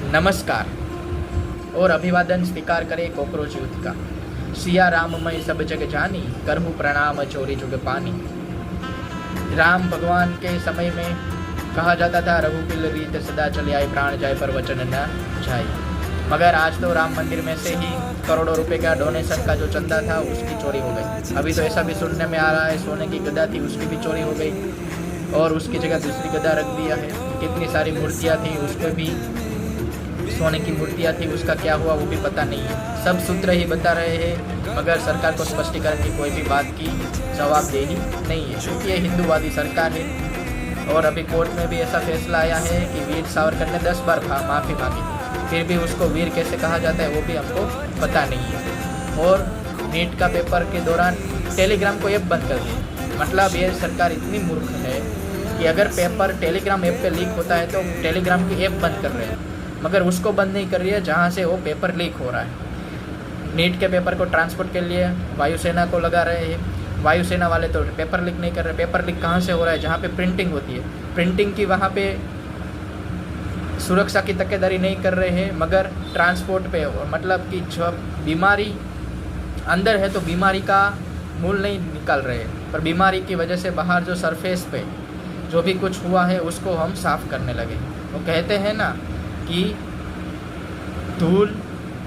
नमस्कार और अभिवादन स्वीकार करे कॉकरोच युद्ध का। सिया राममय सब जग जानी, करहु प्रणाम चोरी जुग पानी। राम भगवान के समय में कहा जाता था रघुकुल रीत सदा चले आई, प्राण जाए पर वचन न जाए। मगर आज तो राम मंदिर में से ही करोड़ों रुपए का डोनेशन का जो चंदा था उसकी चोरी हो गई। अभी तो ऐसा भी सुनने में आ रहा है सोने की गदा थी उसकी भी चोरी हो गई और उसकी जगह दूसरी गदा रख दिया है। कितनी सारी मूर्तियाँ थी उसको भी सोने की मूर्तियाँ थी, उसका क्या हुआ वो भी पता नहीं है। सब सूत्र ही बता रहे हैं मगर सरकार को स्पष्टीकरण की कोई भी बात की जवाबदेही नहीं है, क्योंकि ये हिंदूवादी सरकार है। और अभी कोर्ट में भी ऐसा फैसला आया है कि वीर सावरकर ने 10 बार माफ़ी मांगी, फिर भी उसको वीर कैसे कहा जाता है वो भी हमको पता नहीं है। और नीट का पेपर के दौरान टेलीग्राम को ऐप बंद कर दिया। मतलब ये सरकार इतनी मूर्ख है कि अगर पेपर टेलीग्राम ऐप पे लीक होता है तो टेलीग्राम की ऐप बंद कर रहे हैं, मगर उसको बंद नहीं कर रही है जहाँ से वो पेपर लीक हो रहा है। नीट के पेपर को ट्रांसपोर्ट के लिए वायुसेना को लगा रहे हैं, वायुसेना वाले तो पेपर लीक नहीं कर रहे। पेपर लीक कहाँ से हो रहा है? जहाँ पे प्रिंटिंग होती है, प्रिंटिंग की वहाँ पे सुरक्षा की तकेदारी नहीं कर रहे हैं, मगर ट्रांसपोर्ट पे मतलब कि जब बीमारी अंदर है तो बीमारी का मूल नहीं निकाल रहे हैं, पर बीमारी की वजह से बाहर जो सरफेस पे जो भी कुछ हुआ है उसको हम साफ़ करने लगे। वो कहते हैं ना कि धूल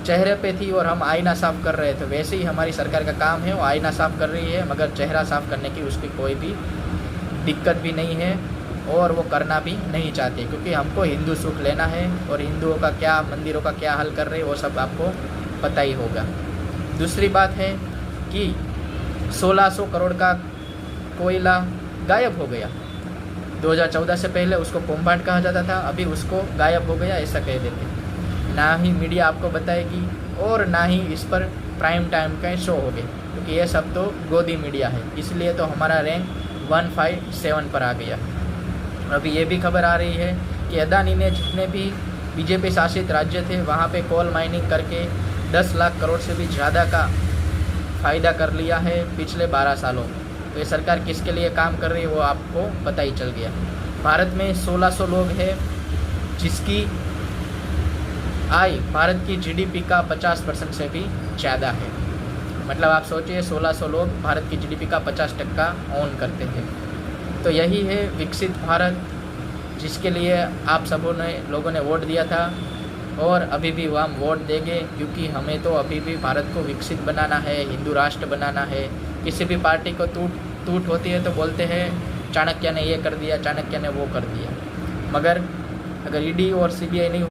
चेहरे पे थी और हम आईना साफ़ कर रहे थे, वैसे ही हमारी सरकार का काम है। वो आईना साफ़ कर रही है मगर चेहरा साफ़ करने की उसकी कोई भी दिक्कत भी नहीं है और वो करना भी नहीं चाहते, क्योंकि हमको हिंदू सुख लेना है। और हिंदुओं का क्या, मंदिरों का क्या हल कर रहे हैं वो सब आपको पता ही होगा। दूसरी बात है कि 1600 करोड़ का कोयला गायब हो गया। 2014 से पहले उसको कोम्बांड कहा जाता था, अभी उसको गायब हो गया ऐसा कह देते। ना ही मीडिया आपको बताएगी और ना ही इस पर प्राइम टाइम का शो हो गए, क्योंकि ये सब तो गोदी मीडिया है। इसलिए तो हमारा रैंक 157 पर आ गया। अभी ये भी खबर आ रही है कि अदानी ने जितने भी बीजेपी शासित राज्य थे वहाँ पे कोल माइनिंग करके 10 लाख करोड़ से भी ज़्यादा का फ़ायदा कर लिया है पिछले 12 सालों में। तो ये सरकार किसके लिए काम कर रही है वो आपको पता ही चल गया। भारत में 1600 लोग हैं जिसकी आय भारत की जीडीपी का 50% से भी ज़्यादा है। मतलब आप सोचिए 1600 लोग भारत की जीडीपी का 50% ओन करते हैं। तो यही है विकसित भारत जिसके लिए आप सबों ने लोगों ने वोट दिया था और अभी भी हम वोट देंगे, क्योंकि हमें तो अभी भी भारत को विकसित बनाना है, हिंदू राष्ट्र बनाना है। किसी भी पार्टी को टूट होती है तो बोलते हैं चाणक्य ने ये कर दिया, चाणक्य ने वो कर दिया, मगर अगर ईडी और सीबीआई नहीं